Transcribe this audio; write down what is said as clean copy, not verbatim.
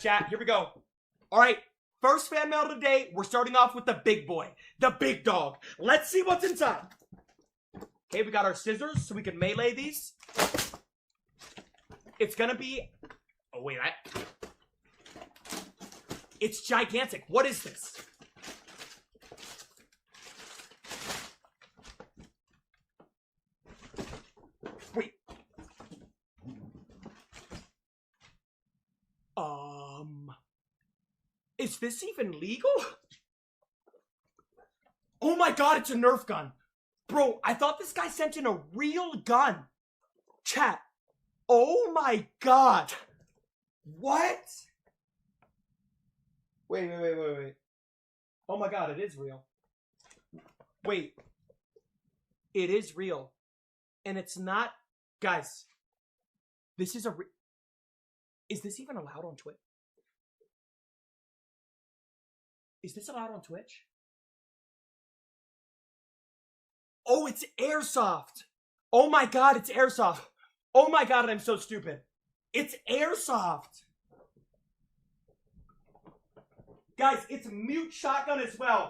chat. Here we go. All right. First fan mail of the day. We're starting off with the big boy. The big dog. Let's see what's inside. Okay, we got our scissors so we can melee these. It's gonna be... Oh, wait. It's gigantic. What is this? Wait. Is this even legal? Oh my god, it's a Nerf gun. Bro, I thought this guy sent in a real gun. Chat. Oh my god. What? Wait. Oh my god, it is real. Wait. It is real. And it's not... Guys. This is a... Is this even allowed on Twitch? Is this allowed on Twitch? Oh, it's airsoft. Oh my god, it's airsoft. Oh my god, I'm so stupid. It's airsoft. Guys, it's mute shotgun as well.